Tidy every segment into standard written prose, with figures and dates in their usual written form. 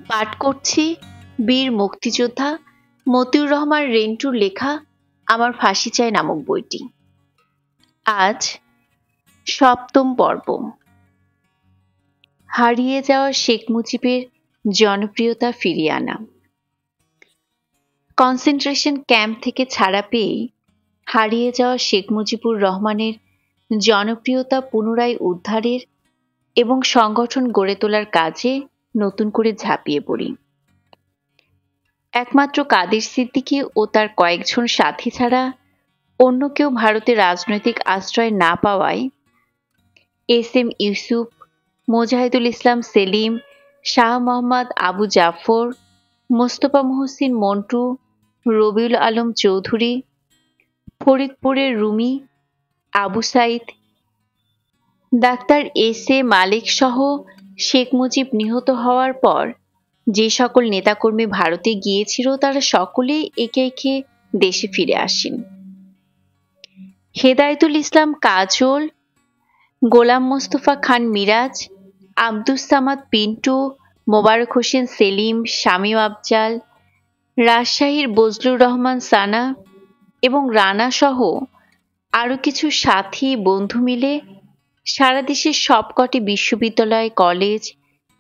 পাঠ করছি বীর মুক্তিযোদ্ধা মতিউর রহমান রেন্টুর লেখা আমার ফাঁসি চাই নামক বইটি। আজ সপ্তম পর্ব। হারিয়ে যাওয়া শেখ মুজিবের জনপ্রিয়তা ফিরিয়ে আনা। কনসেন্ট্রেশন ক্যাম্প থেকে ছাড়া পেয়েই হারিয়ে যাওয়া শেখ মুজিবুর রহমানের জনপ্রিয়তা পুনরায় উদ্ধারের এবং সংগঠন গড়ে তোলার কাজে নতুন করে ঝাঁপিয়ে পড়ি। একমাত্র কাদের সিদ্দিকী ও তার কয়েকজন সাথী ছাড়া অন্য কেউ ভারতে রাজনৈতিক আশ্রয় না পাওয়ায় এস এম ইউসুফ, মোজাহিদুল ইসলাম সেলিম, শাহ মোহাম্মদ আবু জাফর, মোস্তফা মুহসিন মন্টু, রবিউল আলম চৌধুরী, ফরিদপুরের Rumi, Abu Sayed, doctor S A Malik সহ শেখ মুজিব নিহত হওয়ার পর যে সকল নেতাকর্মী ভারতে গিয়েছিল তারা সকলেই একে একে দেশে ফিরে আসেন। হেদায়েতুল ইসলাম কাজল, গোলাম মোস্তফা খান মিরাজ, আব্দুস সামাদ পিন্টু, মোবারক হোসেন সেলিম, শামীম আফজাল, রাজশাহীর বজলুর রহমান সানা এবং রানা সহ আরও কিছু সাথী বন্ধু মিলে সারা দেশের সবকটি বিশ্ববিদ্যালয়, কলেজ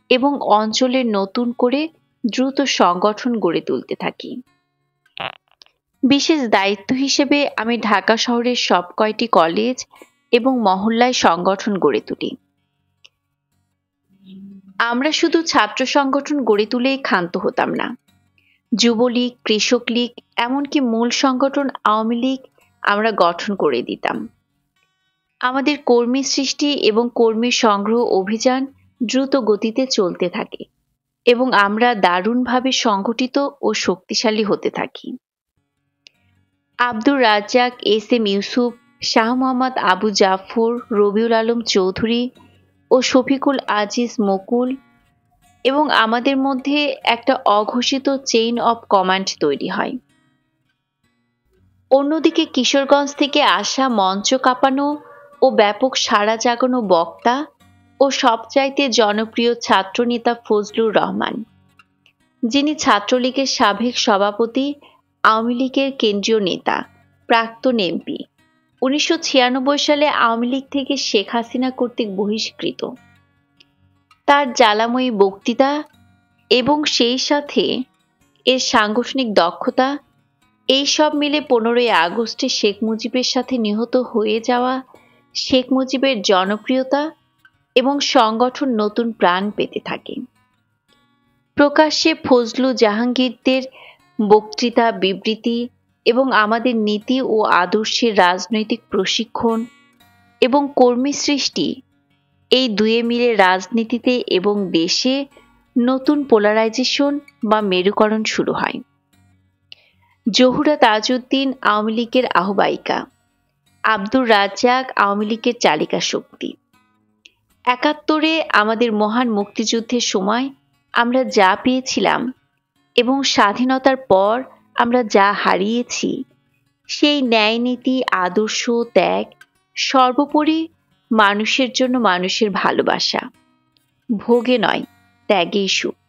এবং অঞ্চলের নতুন করে দ্রুত সংগঠন গড়ে তুলতে থাকি। বিশেষ দায়িত্ব হিসেবে আমি ঢাকা শহরের সব কয়টি কলেজ এবং মহল্লায় সংগঠন গড়ে তুলি। আমরা শুধু ছাত্র সংগঠন গড়ে তুলেই ক্ষান্ত হতাম না। যুবলীগ, কৃষক লীগ, এমনকি মূল সংগঠন আওয়ামী লীগ আমরা গঠন করে দিতাম। আমাদের কর্মী সৃষ্টি এবং কর্মী সংগ্রহ অভিযান দ্রুত গতিতে চলতে থাকে এবং আমরা দারুণভাবে সংগঠিত ও শক্তিশালী হতে থাকি। আব্দুর রাজ্জাক, এস এম ইউসুফ, শাহ মোহাম্মদ আবু জাফর, রবিউল আলম চৌধুরী ও শফিকুল আজিজ মুকুল এবং আমাদের মধ্যে একটা অঘোষিত চেইন অব কমান্ড তৈরি হয়। অন্যদিকে কিশোরগঞ্জ থেকে আসা মঞ্চ কাঁপানো ও ব্যাপক সাড়া জাগানো বক্তা ও সবচাইতে জনপ্রিয় ছাত্রনেতা ফজলুর রহমান, যিনি ছাত্রলীগের সাবেক সভাপতি, আওয়ামী লীগের কেন্দ্রীয় নেতা, প্রাক্তন এমপি, 1996 সালে আওয়ামী লীগ থেকে শেখ হাসিনা কর্তৃক বহিষ্কৃত। তার জ্বালাময়ী বক্তৃতা এবং সেই সাথে এর সাংগঠনিক দক্ষতা, এই সব মিলে 15ই আগস্টে শেখ মুজিবের সাথে নিহত হয়ে যাওয়া শেখ মুজিবের জনপ্রিয়তা এবং সংগঠন নতুন প্রাণ পেতে থাকে। প্রকাশ্যে ফজলু জাহাঙ্গীরদের বক্তৃতা, বিবৃতি এবং আমাদের নীতি ও আদর্শের রাজনৈতিক প্রশিক্ষণ এবং কর্মী সৃষ্টি, এই দুয়ে মিলে রাজনীতিতে এবং দেশে নতুন পোলারাইজেশন বা মেরুকরণ শুরু হয়। জহুরা তাজউদ্দিন আওয়ামী লীগের আহ্বায়িকা, আব্দুর রাজ্জাক আওয়ামী লীগের চালিকা শক্তি। 71-এ আমাদের মহান মুক্তিযুদ্ধের সময় আমরা যা পেয়েছিলাম এবং স্বাধীনতার পর আমরা যা হারিয়েছি, সেই ন্যায় নীতি, আদর্শ, ত্যাগ, সর্বোপরি মানুষের জন্য মানুষের ভালোবাসা, ভোগে নয় ত্যাগেই সুখ,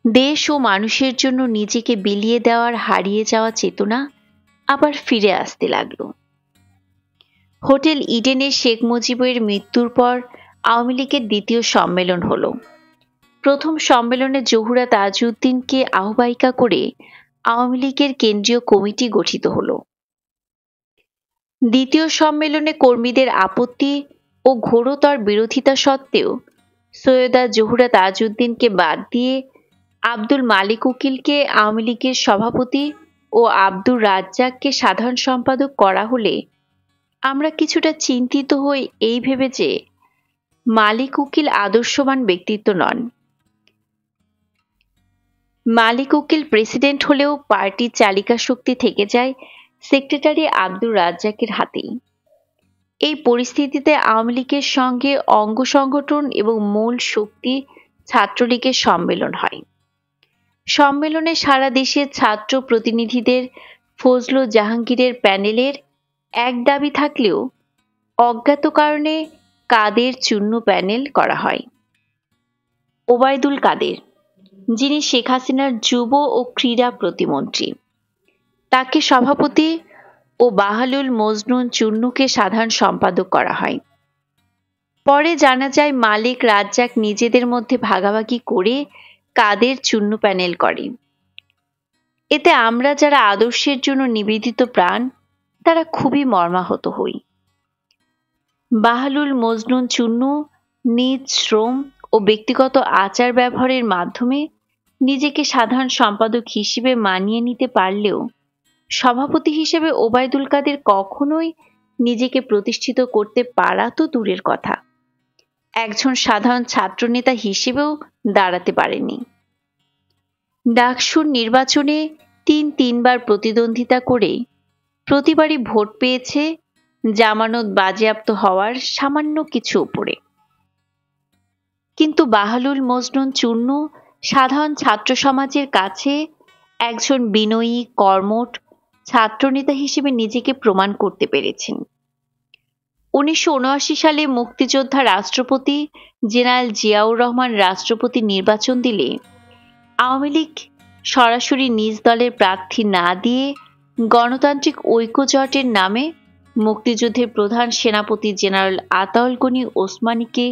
দেশ ও মানুষের জন্য নিজেকে বিলিয়ে দেওয়ার হারিয়ে যাওয়া চেতনা আবার ফিরে আসতে লাগলো। হোটেল ইডেনে শেখ মুজিবের মৃত্যুর পর আওয়ামী লীগের দ্বিতীয় সম্মেলন হলো। প্রথম সম্মেলনে জহুরা তাজউদ্দিনকে আহ্বায়িকা করে আওয়ামী লীগের কেন্দ্রীয় কমিটি গঠিত হলো। দ্বিতীয় সম্মেলনে কর্মীদের আপত্তি ও ঘোরতর বিরোধিতা সত্ত্বেও সৈয়দা জহুরা তাজউদ্দিনকে বাদ দিয়ে আব্দুল মালিক উকিলকে আওয়ামী লীগের সভাপতি ও আব্দুর রাজ্জাককে সাধারণ সম্পাদক করা হলে আমরা কিছুটা চিন্তিত হই এই ভেবে যে মালিক উকিল আদর্শবান ব্যক্তিত্ব নন। মালিক উকিল প্রেসিডেন্ট হলেও পার্টির চালিকা শক্তি থেকে যায় সেক্রেটারি আব্দুর রাজ্জাকের হাতেই। এই পরিস্থিতিতে আওয়ামী লীগের সঙ্গে অঙ্গ সংগঠন এবং মূল শক্তি ছাত্রলীগের সম্মেলন হয়। সম্মেলনে সারা দেশের ছাত্র প্রতিনিধিদের ফজলু জাহাঙ্গীরের প্যানেলের এক দাবি থাকলেও অজ্ঞাত কারণে কাদের চূন্য প্যানেল করা হয়। ওবায়দুল কাদের, যিনি শেখ হাসিনার যুব ও ক্রীড়া প্রতিমন্ত্রী। তাকে সভাপতি ও বাহালুল মজনুন চুন্নুকে সাধারণ সম্পাদক করা হয়। পরে জানা যায় মালিক রাজ্জাক নিজেদের মধ্যে ভাগাভাগি করে কাদের চুন্নু প্যানেল করে। এতে আমরা যারা আদর্শের জন্য নিবেদিত প্রাণ তারা খুবই মর্মাহত হই। বাহালুল মজনুন চুন্নু নিজ শ্রম ও ব্যক্তিগত আচার ব্যবহারের মাধ্যমে নিজেকে সাধারণ সম্পাদক হিসেবে মানিয়ে নিতে পারলেও সভাপতি হিসেবে ওবায়দুল কাদের কখনোই নিজেকে প্রতিষ্ঠিত করতে পারা তো দূরের কথা, একজন সাধারণ ছাত্রনেতা হিসেবেও দাঁড়াতে পারেনি। ডাকসুর নির্বাচনে তিনবার প্রতিদ্বন্দ্বিতা করে প্রতিবারই ভোট পেয়েছে জামানত বাজেয়াপ্ত হওয়ার সামান্য কিছু উপরে। কিন্তু বাহালুল মজনুন চুন্নু সাধারণ ছাত্র সমাজের কাছে একজন বিনয়ী কর্মঠ ছাত্রনেতা হিসেবে নিজেকে প্রমাণ করতে পেরেছেন। 1979 সালে মুক্তিযোদ্ধা রাষ্ট্রপতি জেনারেল জিয়াউর রহমান রাষ্ট্রপতি নির্বাচন দিলে আওয়ামী লীগ সরাসরি নিজ দলের প্রার্থী না দিয়ে গণতান্ত্রিক ঐক্যজোটের নামে মুক্তিযুদ্ধের প্রধান সেনাপতি জেনারেল আতাউল গনি ওসমানীকে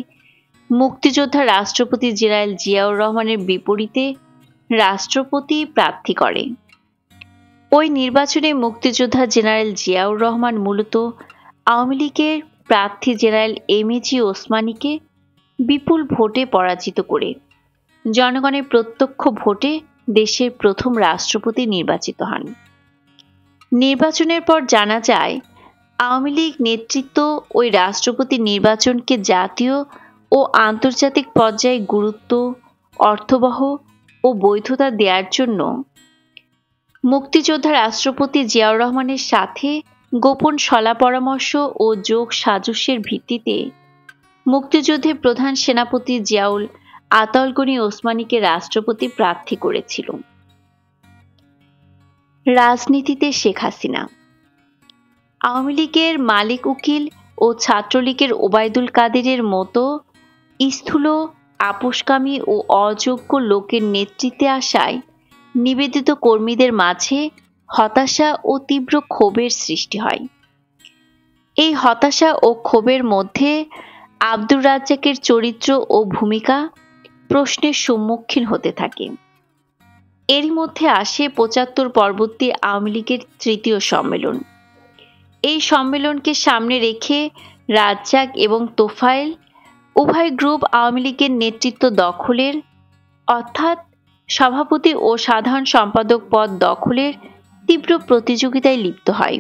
মুক্তিযোদ্ধা রাষ্ট্রপতি জেনারেল জিয়াউর রহমানের বিপরীতে রাষ্ট্রপতি প্রার্থী করে। ওই নির্বাচনে মুক্তিযোদ্ধা জেনারেল জিয়াউর রহমান মূলত আওয়ামী লীগের প্রার্থী জেনারেল এমএজি ওসমানীকে বিপুল ভোটে পরাজিত করে জনগণের প্রত্যক্ষ ভোটে দেশের প্রথম রাষ্ট্রপতি নির্বাচিত হন। নির্বাচনের পর জানা যায় আওয়ামী লীগ নেতৃত্ব ওই রাষ্ট্রপতি নির্বাচনকে জাতীয় ও আন্তর্জাতিক পর্যায়ে গুরুত্ব, অর্থবহ ও বৈধতা দেওয়ার জন্য মুক্তিযোদ্ধা রাষ্ট্রপতি জিয়াউর রহমানের সাথে গোপন সলা পরামর্শ ও যোগ সাজস্যের ভিত্তিতে মুক্তিযুদ্ধের প্রধান সেনাপতি জিয়াউল আতাউল গনি ওসমানীকে রাষ্ট্রপতি প্রার্থী করেছিল। রাজনীতিতে শেখ হাসিনা। আওয়ামী লীগের মালিক উকিল ও ছাত্রলীগের ওবায়দুল কাদেরের মতো স্থূল, আপোষকামী ও অযোগ্য লোকের নেতৃত্বে আসায় নিবেদিত কর্মীদের মাঝে হতাশা ও তীব্র ক্ষোভের সৃষ্টি হয়। এই হতাশা ও ক্ষোভের মধ্যে আব্দুর রাজ্জাকের চরিত্র ও ভূমিকা প্রশ্নের সম্মুখীন হতে থাকে। এরই মধ্যে আসে ৭৫ পরবর্তী আওয়ামী লীগের তৃতীয় সম্মেলন। এই সম্মেলনকে সামনে রেখে রাজ্জাক এবং তোফায়েল উভয় গ্রুপ আওয়ামী লীগের নেতৃত্ব দখলের অর্থাৎ সভাপতি ও সাধারণ সম্পাদক পদ দখলের তীব্র প্রতিযোগিতায় লিপ্ত হয়।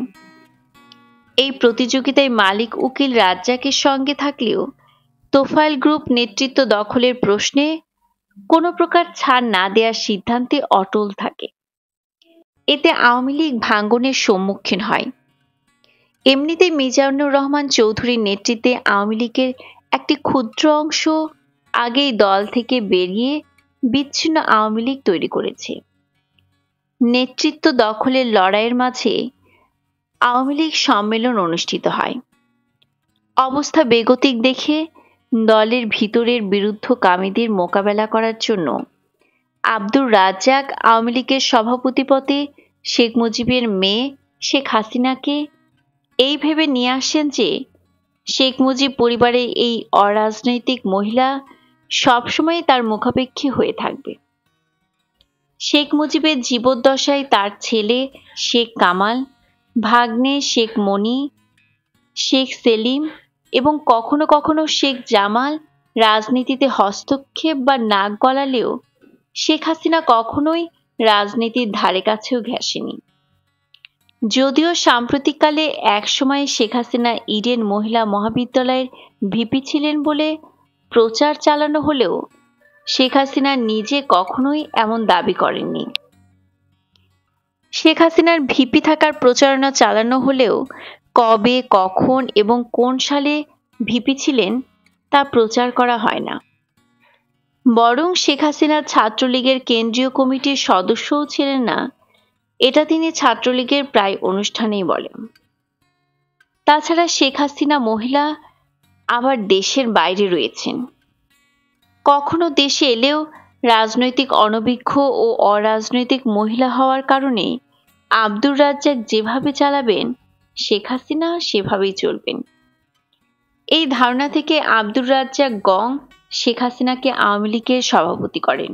এই প্রতিযোগিতায় মালিক উকিল রাজ্জাকের সঙ্গে থাকলেও তোফায়েল গ্রুপ নেতৃত্ব দখলের প্রশ্নে কোনো প্রকার ছাড় না দেওয়ার সিদ্ধান্তে অটল থাকে। এতে আওয়ামী লীগ ভাঙ্গনের সম্মুখীন হয়। এমনিতেই মিজানুর রহমান চৌধুরীর নেতৃত্বে আওয়ামী লীগের একটি ক্ষুদ্র অংশ আগেই দল থেকে বেরিয়ে বিচ্ছিন্ন আওয়ামী লীগ তৈরি করেছে। নেতৃত্ব দখলের লড়াইয়ের মাঝে আওয়ামী লীগ সম্মেলন অনুষ্ঠিত হয়। অবস্থা বেগতিক দেখে দলের ভিতরের বিরুদ্ধকামীদের মোকাবেলা করার জন্য আব্দুর রাজ্জাক আওয়ামী লীগের সভাপতি পদে শেখ মুজিবের মেয়ে শেখ হাসিনাকে এই ভেবে নিয়ে আসেন যে শেখ মুজিব পরিবারের এই অরাজনৈতিক মহিলা সবসময় তার মুখাপেক্ষী হয়ে থাকবে। শেখ মুজিবের জীবদ্দশায় তার ছেলে শেখ কামাল, ভাগ্নে শেখ মনি, শেখ সেলিম এবং কখনো কখনো শেখ জামাল রাজনীতিতে হস্তক্ষেপ বা নাক গলালেও শেখ হাসিনা কখনোই রাজনীতির ধারে কাছেও ঘেঁষেনি। যদিও সাম্প্রতিককালে এক সময়ে শেখ হাসিনা ইডেন মহিলা মহাবিদ্যালয়ের ভিপি ছিলেন বলে প্রচার চালানো হলেও শেখ হাসিনা নিজে কখনোই এমন দাবি করেননি। শেখ হাসিনার ভিপি থাকার প্রচারণা চালানো হলেও কবে, কখন এবং কোন সালে ভিপি ছিলেন তা প্রচার করা হয় না। বরং শেখ হাসিনা ছাত্রলীগের কেন্দ্রীয় কমিটির সদস্যও ছিলেন না, এটা তিনি ছাত্রলীগের প্রায় অনুষ্ঠানেই বলেন। তাছাড়া শেখ হাসিনা মহিলা আবার দেশের বাইরে রয়েছেন। কখনো দেশে এলেও রাজনৈতিক অনভিজ্ঞ ও অরাজনৈতিক মহিলা হওয়ার কারণে আব্দুর রাজ্জাক যেভাবে চালাবেন শেখ হাসিনা সেভাবেই চলবেন। এই ধারণা থেকে আব্দুর রাজ্জাক গং শেখ হাসিনাকে আওয়ামী লীগের সভাপতি করেন।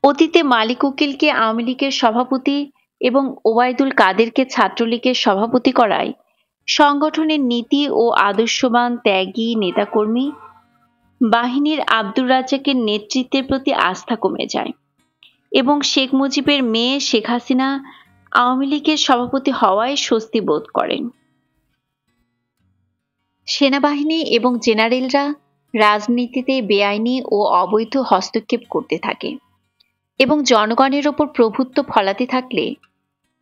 অতীতে মালিক উকিলকে আওয়ামী লীগের সভাপতি এবং ওবায়দুল কাদেরকে ছাত্রলীগের সভাপতি করায় সংগঠনের নীতি ও আদর্শবান ত্যাগী নেতাকর্মী বাহিনীর আব্দুর রাজ্জাকের নেতৃত্বের প্রতি আস্থা কমে যায় এবং শেখ মুজিবের মেয়ে শেখ হাসিনা আওয়ামী লীগের সভাপতি হওয়ায় স্বস্তি বোধ করেন। সেনাবাহিনী এবং জেনারেলরা রাজনীতিতে বেআইনি ও অবৈধ হস্তক্ষেপ করতে থাকে এবং জনগণের ওপর প্রভুত্ব ফলাতে থাকলে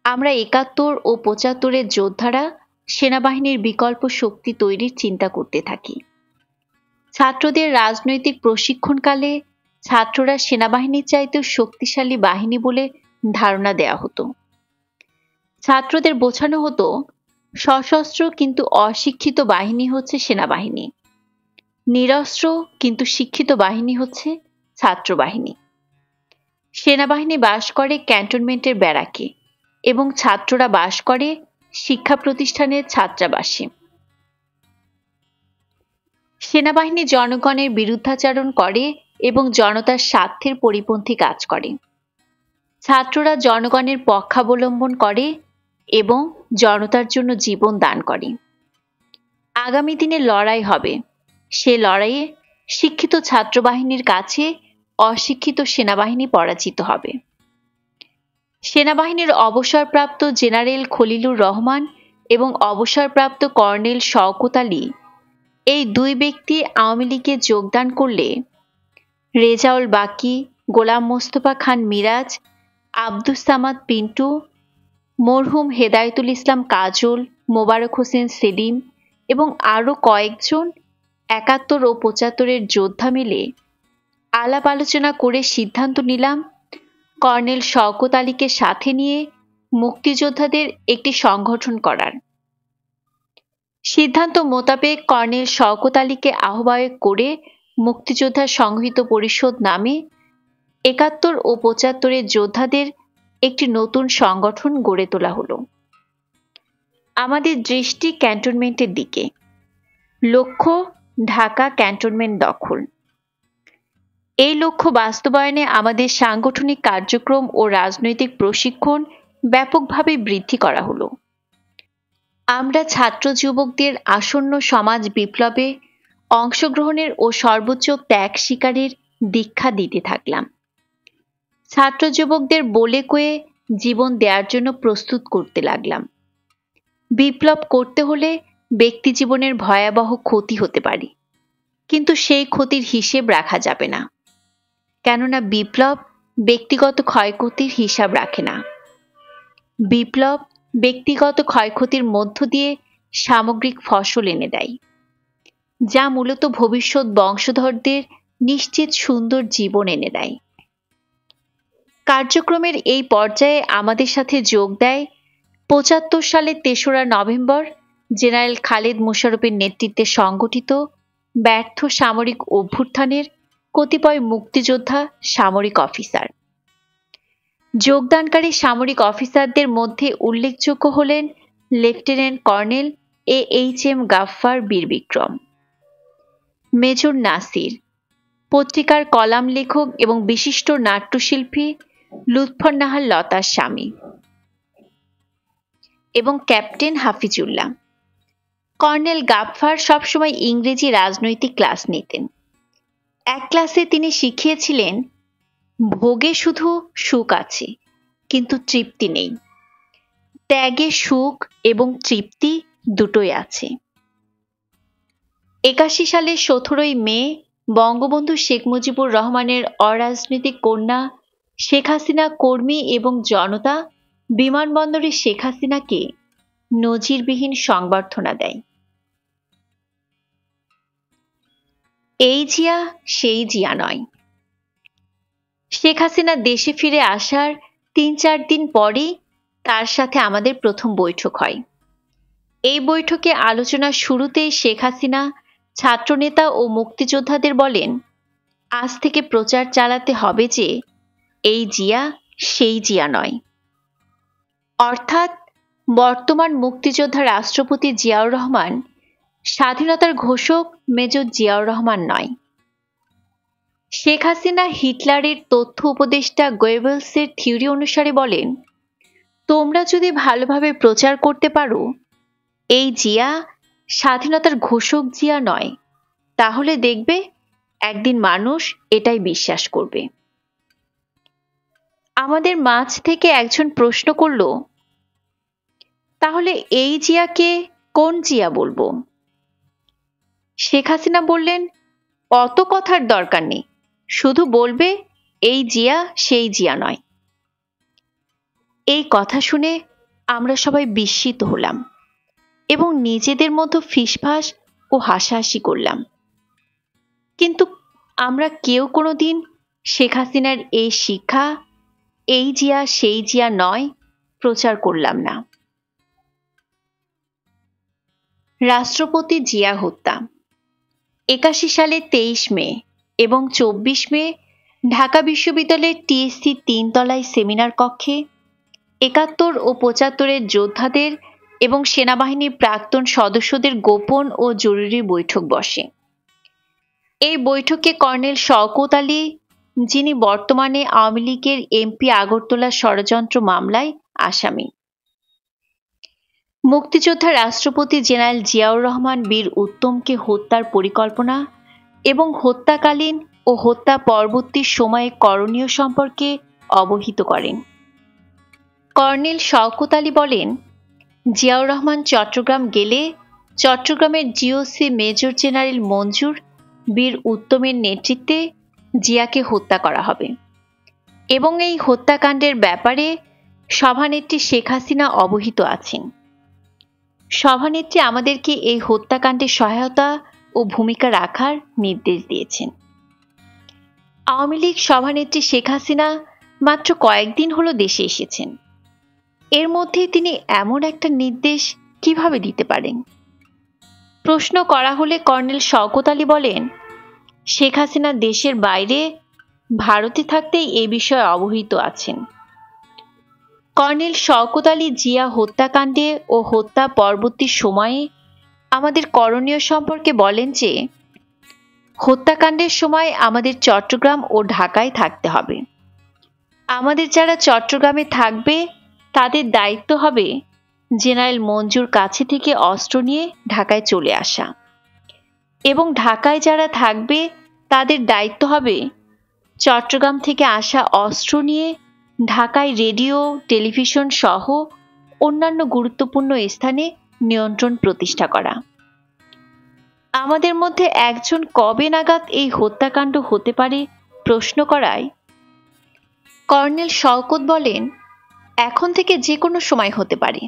আমরা ৭১ ও ৭৫-এর যোদ্ধারা সেনাবাহিনীর বিকল্প শক্তি তৈরির চিন্তা করতে থাকি। ছাত্রদের রাজনৈতিক প্রশিক্ষণকালে ছাত্ররা সেনাবাহিনীর চাইতেও শক্তিশালী বাহিনী বলে ধারণা দেয়া হতো। ছাত্রদের বোঝানো হতো সশস্ত্র কিন্তু অশিক্ষিত বাহিনী হচ্ছে সেনাবাহিনী, নিরস্ত্র কিন্তু শিক্ষিত বাহিনী হচ্ছে ছাত্রবাহিনী। সেনাবাহিনী বাস করে ক্যান্টনমেন্টের ব্যারাকে এবং ছাত্ররা বাস করে শিক্ষা প্রতিষ্ঠানের ছাত্রাবাসে। সেনাবাহিনী জনগণের বিরুদ্ধাচরণ করে এবং জনতার স্বার্থের পরিপন্থী কাজ করে। ছাত্ররা জনগণের পক্ষাবলম্বন করে এবং জনতার জন্য জীবন দান করে। আগামী দিনে লড়াই হবে, সে লড়াইয়ে শিক্ষিত ছাত্রবাহিনীর কাছে অশিক্ষিত সেনাবাহিনী পরাজিত হবে। সেনাবাহিনীর অবসরপ্রাপ্ত জেনারেল খলিলুর রহমান এবং অবসরপ্রাপ্ত কর্নেল শওকত আলী এই দুই ব্যক্তি আওয়ামী লীগে যোগদান করলে রেজাউল বাকি, গোলাম মোস্তফা খান মিরাজ, আব্দুস সামাদ পিন্টু, মরহুম হেদায়েতুল ইসলাম কাজল, মোবারক হোসেন সেলিম এবং আরও কয়েকজন ৭১ ও ৭৫-এর যোদ্ধা মিলে আলাপ আলোচনা করে সিদ্ধান্ত নিলাম কর্নেল শওকত আলীকে সাথে নিয়ে মুক্তিযোদ্ধাদের একটি সংগঠন করার। সিদ্ধান্ত মোতাবেক কর্নেল শওকত আলীকে আহ্বায়ক করে মুক্তিযোদ্ধা সংহত পরিষদ নামে ৭১ ও ৭৫-এর যোদ্ধাদের একটি নতুন সংগঠন গড়ে তোলা হলো। আমাদের দৃষ্টি ক্যান্টনমেন্টের দিকে, লক্ষ্য ঢাকা ক্যান্টনমেন্ট দখল। এই লক্ষ্য বাস্তবায়নে আমাদের সাংগঠনিক কার্যক্রম ও রাজনৈতিক প্রশিক্ষণ ব্যাপকভাবে বৃদ্ধি করা হলো। আমরা ছাত্র যুবকদের আসন্ন সমাজ বিপ্লবে অংশগ্রহণের ও সর্বোচ্চ ত্যাগ স্বীকারের দীক্ষা দিতে থাকলাম। ছাত্র যুবকদের বলে কয়ে জীবন দেওয়ার জন্য প্রস্তুত করতে লাগলাম। বিপ্লব করতে হলে ব্যক্তি জীবনের ভয়াবহ ক্ষতি হতে পারে, কিন্তু সেই ক্ষতির হিসেব রাখা যাবে না, কেননা বিপ্লব ব্যক্তিগত ক্ষয়ক্ষতির হিসাব রাখে না। বিপ্লব ব্যক্তিগত ক্ষয়ক্ষতির মধ্য দিয়ে সামগ্রিক ফসল এনে দেয়, যা মূলত ভবিষ্যৎ বংশধরদের নিশ্চিত সুন্দর জীবন এনে দেয়। কার্যক্রমের এই পর্যায়ে আমাদের সাথে যোগ দেয় ৭৫ সালের ৩রা নভেম্বর জেনারেল খালেদ মোশাররফের নেতৃত্বে সংগঠিত ব্যর্থ সামরিক অভ্যুত্থানের কতিপয় মুক্তিযোদ্ধা সামরিক অফিসার। যোগদানকারী সামরিক অফিসারদের মধ্যে উল্লেখযোগ্য হলেন লেফটেন্যান্ট কর্নেল AHM গাফফার বীর বিক্রম, মেজর নাসির, পত্রিকার কলাম লেখক এবং বিশিষ্ট নাট্যশিল্পী লুৎফর লতার স্বামী এবং ক্যাপ্টেন হাফিজুল্লাহ। কর্নেল গাফফার সবসময় ইংরেজি রাজনৈতিক ক্লাস নিতেন। এক ক্লাসে তিনি শিখিয়েছিলেন, ভোগে শুধু সুখ আছে কিন্তু তৃপ্তি নেই, ত্যাগে সুখ এবং তৃপ্তি দুটোই আছে। ৮১ সালের ১৭ই মে বঙ্গবন্ধু শেখ মুজিবুর রহমানের অরাজনৈতিক কন্যা শেখ হাসিনা কর্মী এবং জনতা বিমানবন্দরে শেখ হাসিনাকে নজিরবিহীন সংবর্ধনা দেয়। এই জিয়া সেই জিয়া নয়। শেখ হাসিনা দেশে ফিরে আসার ৩-৪ দিন পরেই তার সাথে আমাদের প্রথম বৈঠক হয়। এই বৈঠকে আলোচনার শুরুতেই শেখ হাসিনা ছাত্রনেতা ও মুক্তিযোদ্ধাদের বলেন, আজ থেকে প্রচার চালাতে হবে যে এই জিয়া সেই জিয়া নয়। অর্থাৎ বর্তমান মুক্তিযোদ্ধা রাষ্ট্রপতি জিয়াউর রহমান স্বাধীনতার ঘোষক মেজর জিয়াউর রহমান নয়। শেখ হাসিনা হিটলারের তথ্য উপদেষ্টা গোয়েবলসের থিওরি অনুসারে বলেন, তোমরা যদি ভালোভাবে প্রচার করতে পারো এই জিয়া স্বাধীনতার ঘোষক জিয়া নয়, তাহলে দেখবে একদিন মানুষ এটাই বিশ্বাস করবে। আমাদের মাঝ থেকে একজন প্রশ্ন করল, তাহলে এই জিয়াকে কোন জিয়া বলবো? শেখ হাসিনা বললেন, অত কথার দরকার নেই, শুধু বলবে এই জিয়া সেই জিয়া নয়। এই কথা শুনে আমরা সবাই বিস্মিত হলাম এবং নিজেদের মধ্যে ফিসফাস ও হাসাহাসি করলাম। কিন্তু আমরা কেউ কোনোদিন শেখ হাসিনার এই শিক্ষা এই জিয়া সেই জিয়া নয় প্রচার করলাম না। রাষ্ট্রপতি জিয়া হত্যা 81 সালের 23 মে এবং 24 মে ঢাকা বিশ্ববিদ্যালয়ের টিএসসি 3 তলায় সেমিনার কক্ষে 71 ও 75-এর যোদ্ধাদের এবং সেনাবাহিনীর প্রাক্তন সদস্যদের গোপন ও জরুরি বৈঠক বসে। এই বৈঠকে কর্নেল শওকত আলী, যিনি বর্তমানে আওয়ামী লীগের এমপি আগরতলা ষড়যন্ত্র মামলায় আসামি, মুক্তিযোদ্ধা রাষ্ট্রপতি জেনারেল জিয়াউর রহমান বীর উত্তমকে হত্যার পরিকল্পনা এবং হত্যাকালীন ও হত্যা পরবর্তী সময়ে করণীয় সম্পর্কে অবহিত করেন। কর্নেল শওকত আলী বলেন, জিয়াউর রহমান চট্টগ্রাম গেলে চট্টগ্রামের জিওসি মেজর জেনারেল মঞ্জুর বীর উত্তমের নেতৃত্বে জিয়াকে হত্যা করা হবে এবং এই হত্যাকাণ্ডের ব্যাপারে সভানেত্রী শেখ হাসিনা অবহিত আছেন। সভানেত্রী আমাদেরকে এই হত্যাকাণ্ডে সহায়তা ও ভূমিকা রাখার নির্দেশ দিয়েছেন। আওয়ামী লীগ সভানেত্রী শেখ হাসিনা মাত্র কয়েকদিন হলো দেশে এসেছেন, এর মধ্যে তিনি এমন একটা নির্দেশ কিভাবে দিতে পারেন? প্রশ্ন করা হলে কর্নেল শওকত আলী বলেন, শেখ হাসিনা দেশের বাইরে ভারতে থাকতেই এ বিষয়ে অবহিত আছেন। কর্নেল শওকত আলী জিয়া হত্যাকাণ্ডে ও হত্যা পরবর্তী সময়ে আমাদের করণীয় সম্পর্কে বলেন যে, হত্যাকাণ্ডের সময় আমাদের চট্টগ্রাম ও ঢাকায় থাকতে হবে। আমাদের যারা চট্টগ্রামে থাকবে তাদের দায়িত্ব হবে জেনারেল মঞ্জুর কাছে থেকে অস্ত্র নিয়ে ঢাকায় চলে আসা, এবং ঢাকায় যারা থাকবে তাদের দায়িত্ব হবে চট্টগ্রাম থেকে আসা অস্ত্র নিয়ে ঢাকায় রেডিও, টেলিভিশন সহ অন্যান্য গুরুত্বপূর্ণ স্থানে নিয়ন্ত্রণ প্রতিষ্ঠা করা। আমাদের মধ্যে একজন কবে নাগাদ এই হত্যাকাণ্ড হতে পারে প্রশ্ন করায় কর্নেল শওকত বলেন, এখন থেকে যে কোনো সময় হতে পারে।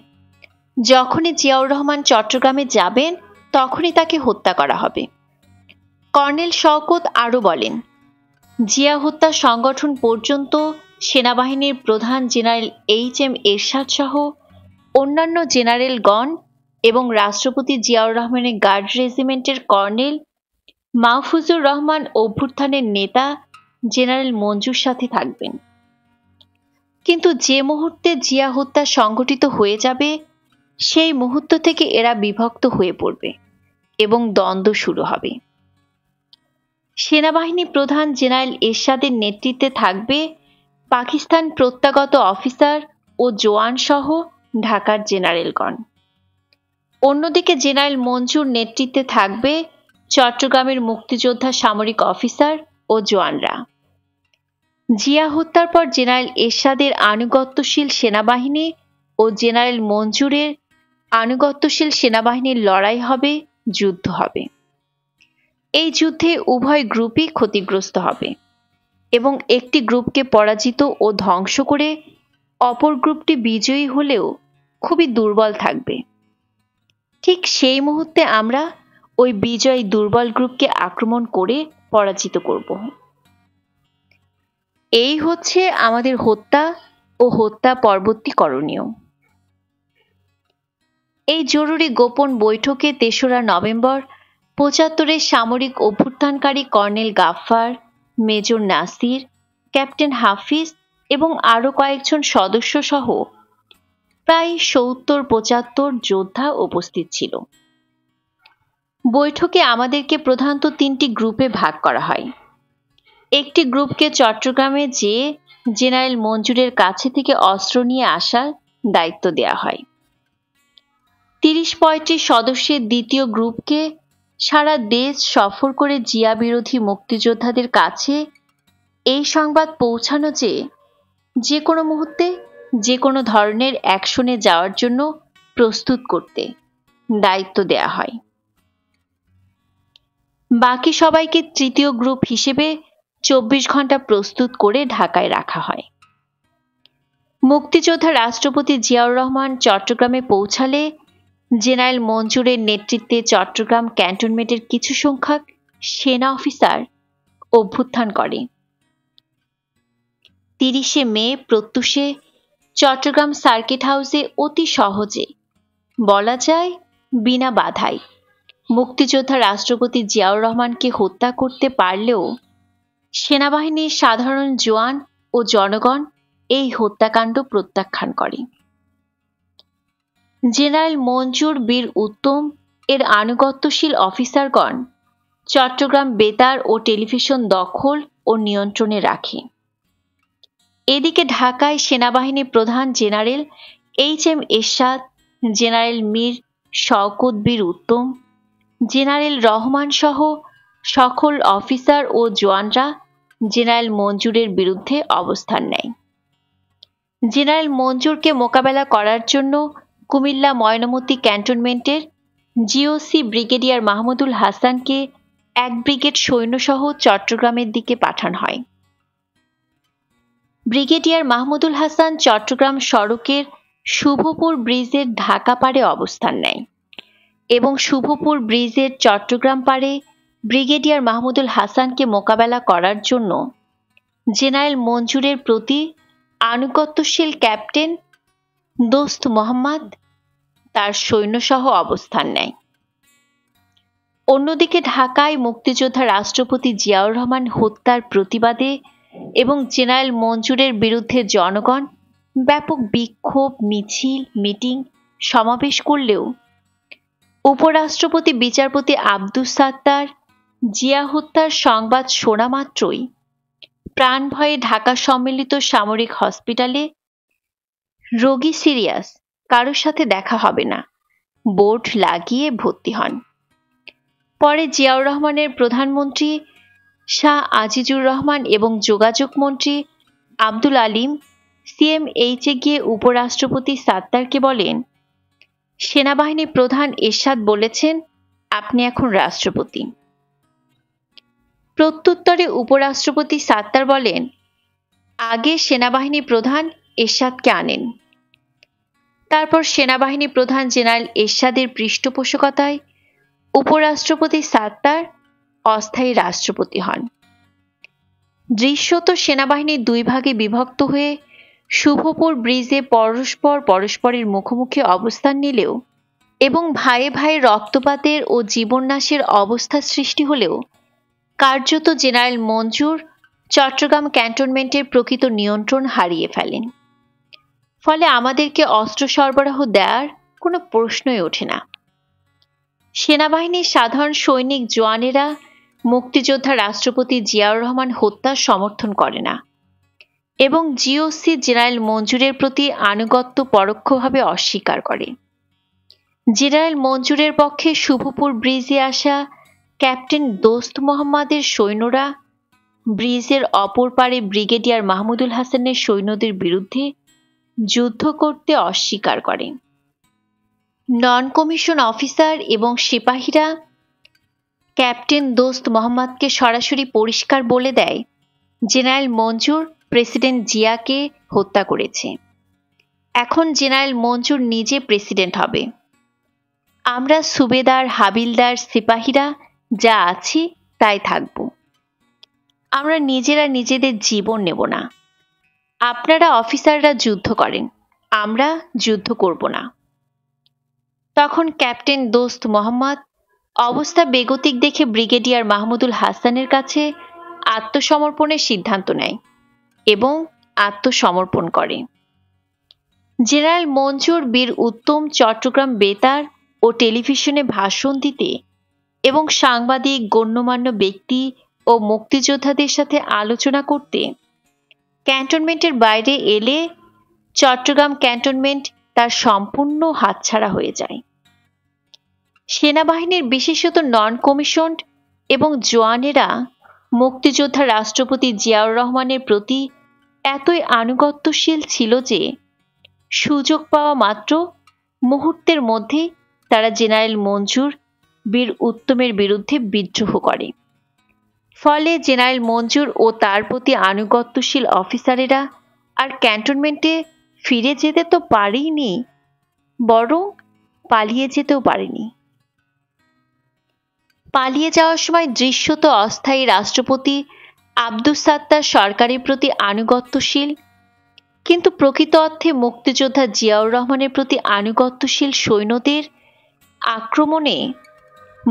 যখনই জিয়াউর রহমান চট্টগ্রামে যাবেন তখনই তাকে হত্যা করা হবে। কর্নেল শওকত আরও বলেন, জিয়া হত্যা সংগঠন পর্যন্ত সেনাবাহিনীর প্রধান জেনারেল এইচ.এম. এরশাদ সহ অন্যান্য জেনারেলগণ এবং রাষ্ট্রপতি জিয়াউর রহমানের গার্ড রেজিমেন্টের কর্নেল মাহফুজুর রহমান অভ্যুত্থানের নেতা জেনারেল মঞ্জুর সাথে থাকবেন। কিন্তু যে মুহূর্তে জিয়া হত্যা সংঘটিত হয়ে যাবে সেই মুহূর্ত থেকে এরা বিভক্ত হয়ে পড়বে এবং দ্বন্দ্ব শুরু হবে। সেনাবাহিনী প্রধান জেনারেল এরশাদের নেতৃত্বে থাকবে পাকিস্তান প্রত্যাগত অফিসার ও জওয়ান সহ ঢাকার জেনারেলগণ। অন্যদিকে জেনারেল মঞ্জুর নেতৃত্বে থাকবে চট্টগ্রামের মুক্তিযোদ্ধা সামরিক অফিসার ও জওয়ানরা। জিয়া হত্যার পর জেনারেল এরশাদের আনুগত্যশীল সেনাবাহিনী ও জেনারেল মঞ্জুরের আনুগত্যশীল সেনাবাহিনীর লড়াই হবে, যুদ্ধ হবে। এই যুদ্ধে উভয় গ্রুপই ক্ষতিগ্রস্ত হবে এবং একটি গ্রুপকে পরাজিত ও ধ্বংস করে অপর গ্রুপটি বিজয়ী হলেও খুবই দুর্বল থাকবে। ঠিক সেই মুহূর্তে আমরা ওই বিজয়ী দুর্বল গ্রুপকে আক্রমণ করে পরাজিত করব। এই হচ্ছে আমাদের হত্যা ও হত্যা পরবর্তী করণীয়। এই জরুরি গোপন বৈঠকে 3রা নভেম্বর 75-এর সামরিক অভ্যুত্থানকারী colonel Gaffar, major Nasir, captain Hafiz এবং আরো কয়েকজন সদস্য সহ প্রায় ৭০-৭৫ যোদ্ধা উপস্থিত ছিল। বৈঠকে আমাদেরকে প্রধানত ৩টি গ্রুপে ভাগ করা হয়। একটি গ্রুপকে চট্টগ্রামে যেয়ে জেনারেল মঞ্জুরের কাছে থেকে অস্ত্র নিয়ে আসার দায়িত্ব দেয়া হয়। ৩০-৩৫ সদস্যের দ্বিতীয় গ্রুপকে সারা দেশ সফর করে জিয়া বিরোধী মুক্তিযোদ্ধাদের কাছে এই সংবাদ পৌঁছানো যে কোনো মুহূর্তে যে কোনো ধরনের অ্যাকশনে যাওয়ার জন্য প্রস্তুত করতে দায়িত্ব দেয়া হয়। বাকি সবাইকে তৃতীয় গ্রুপ হিসেবে ২৪ ঘন্টা প্রস্তুত করে ঢাকায় রাখা হয়। মুক্তিযোদ্ধা রাষ্ট্রপতি জিয়াউর রহমান চট্টগ্রামে পৌঁছালে জেনারেল মঞ্জুরের নেতৃত্বে চট্টগ্রাম ক্যান্টনমেন্টের কিছু সংখ্যক সেনা অফিসার অভ্যুত্থান করে। ৩০শে মে প্রত্যুষে চট্টগ্রাম সার্কিট হাউসে অতি সহজে, বলা যায় বিনা বাধায়, মুক্তিযোদ্ধা রাষ্ট্রপতি জিয়াউর রহমানকে হত্যা করতে পারলেও সেনাবাহিনীর সাধারণ জওয়ান ও জনগণ এই হত্যাকাণ্ড প্রত্যাখ্যান করে। জেনারেল মঞ্জুর বীর উত্তম এর আনুগত্যশীল অফিসারগণ চট্টগ্রাম বেতার ও টেলিভিশন দখল ও নিয়ন্ত্রণে রাখে। এদিকে ঢাকায় সেনাবাহিনী প্রধান জেনারেল HM এরশাদ, জেনারেল মীর শওকত বীর উত্তম, জেনারেল রহমান সহ সকল অফিসার ও জওয়ানরা জেনারেল মঞ্জুরের বিরুদ্ধে অবস্থান নেয়। জেনারেল মঞ্জুরকে মোকাবেলা করার জন্য কুমিল্লা ময়নামতি ক্যান্টনমেন্টের GOC ব্রিগেডিয়ার মাহমুদুল হাসানকে ১ ব্রিগেড সৈন্যসহ চট্টগ্রামের দিকে পাঠানো হয়। ব্রিগেডিয়ার মাহমুদুল হাসান চট্টগ্রাম সড়কের শুভপুর ব্রিজের ঢাকা পাড়ে অবস্থান নেয় এবং শুভপুর ব্রিজের চট্টগ্রাম পাড়ে ব্রিগেডিয়ার মাহমুদুল হাসানকে মোকাবেলা করার জন্য জেনারেল মঞ্জুরের প্রতি আনুগত্যশীল ক্যাপ্টেন দোস্ত মোহাম্মদ তার সৈন্যসহ অবস্থান নেয়। অন্যদিকে ঢাকায় মুক্তিযোদ্ধা রাষ্ট্রপতি জিয়াউর রহমান হত্যার প্রতিবাদে এবং জেনারেল মঞ্জুরের বিরুদ্ধে জনগণ ব্যাপক বিক্ষোভ, মিছিল, মিটিং, সমাবেশ করলেও উপরাষ্ট্রপতি বিচারপতি আব্দুস সাত্তার জিয়া হত্যার সংবাদ শোনা মাত্রই প্রাণ ভয়ে ঢাকা সম্মিলিত সামরিক হসপিটালে রোগী সিরিয়াস, কারোর সাথে দেখা হবে না বোর্ড লাগিয়ে ভর্তি হন। পরে জিয়াউর রহমানের প্রধানমন্ত্রী শাহ আজিজুর রহমান এবং যোগাযোগ মন্ত্রী আব্দুল আলিম CMH-এ গিয়ে উপরাষ্ট্রপতি সাত্তারকে বলেন, সেনাবাহিনী প্রধান এরশাদ বলেছেন আপনি এখন রাষ্ট্রপতি। প্রত্যুত্তরে উপরাষ্ট্রপতি সাত্তার বলেন, আগে সেনাবাহিনী প্রধান এরশাদকে আনেন। তারপর সেনাবাহিনী প্রধান জেনারেল এরশাদের পৃষ্ঠপোষকতায় উপরাষ্ট্রপতি সাত্তার অস্থায়ী রাষ্ট্রপতি হন। দৃশ্যত সেনাবাহিনী ২ ভাগে বিভক্ত হয়ে শুভপুর ব্রিজে পরস্পরের মুখোমুখি অবস্থান নিলেও এবং ভাইয়ে ভাইয়ে রক্তপাতের ও জীবননাশের অবস্থা সৃষ্টি হলেও কার্যত জেনারেল মঞ্জুর চট্টগ্রাম ক্যান্টনমেন্টের প্রকৃত নিয়ন্ত্রণ হারিয়ে ফেলেন। ফলে আমাদেরকে অস্ত্র সরবরাহ দেওয়ার কোনো প্রশ্নই ওঠে না। সেনাবাহিনীর সাধারণ সৈনিক জওয়ানেরা মুক্তিযোদ্ধা রাষ্ট্রপতি জিয়াউর রহমান হত্যা সমর্থন করে না এবং GOC জেনারেল মঞ্জুরের প্রতি আনুগত্য পরোক্ষভাবে অস্বীকার করে। জেনারেল মঞ্জুরের পক্ষে শুভপুর ব্রিজে আসা ক্যাপ্টেন দোস্ত মোহাম্মদের সৈন্যরা ব্রিজের অপর পারে ব্রিগেডিয়ার মাহমুদুল হাসানের সৈন্যদের বিরুদ্ধে যুদ্ধ করতে অস্বীকার করে। নন কমিশন অফিসার এবং সিপাহীরা ক্যাপ্টেন দোস্ত মোহাম্মদকে সরাসরি পরিষ্কার বলে দেয় জেনারেল মঞ্জুর প্রেসিডেন্ট জিয়াকে হত্যা করেছে। এখন জেনারেল মঞ্জুর নিজে প্রেসিডেন্ট হবে। আমরা সুবেদার, হাবিলদার, সিপাহীরা যা আছি তাই থাকব। আমরা নিজেরা নিজেদের জীবন নেব না। আপনারা অফিসাররা যুদ্ধ করেন, আমরা যুদ্ধ করব না। তখন ক্যাপ্টেন দোস্ত মোহাম্মদ অবস্থা বেগতিক দেখে ব্রিগেডিয়ার মাহমুদুল হাসানের কাছে আত্মসমর্পণের সিদ্ধান্ত নেয় এবং আত্মসমর্পণ করে। জেনারেল মঞ্জুর বীর উত্তম চট্টগ্রাম বেতার ও টেলিভিশনে ভাষণ দিতে এবং সাংবাদিক, গণ্যমান্য ব্যক্তি ও মুক্তিযোদ্ধাদের সাথে আলোচনা করতে ক্যান্টনমেন্টের বাইরে এলে চট্টগ্রাম ক্যান্টনমেন্ট তার সম্পূর্ণ হাতছাড়া হয়ে যায়। সেনাবাহিনীর বিশেষত নন কমিশনড এবং জওয়ানেরা মুক্তিযোদ্ধা রাষ্ট্রপতি জিয়াউর রহমানের প্রতি এতই আনুগত্যশীল ছিল যে সুযোগ পাওয়া মাত্র মুহূর্তের মধ্যে তারা জেনারেল মঞ্জুর বীর উত্তমের বিরুদ্ধে বিদ্রোহ করে। ফলে জেনারেল মঞ্জুর ও তার প্রতি আনুগত্যশীল অফিসারেরা আর ক্যান্টনমেন্টে ফিরে যেতে তো পারেনি, বরং পালিয়ে যেতেও পারেনি। পালিয়ে যাওয়ার সময় দৃশ্যত অস্থায়ী রাষ্ট্রপতি আব্দুস সাত্তার সরকারের প্রতি আনুগত্যশীল, কিন্তু প্রকৃত অর্থে মুক্তিযোদ্ধা জিয়াউর রহমানের প্রতি আনুগত্যশীল সৈন্যদের আক্রমণে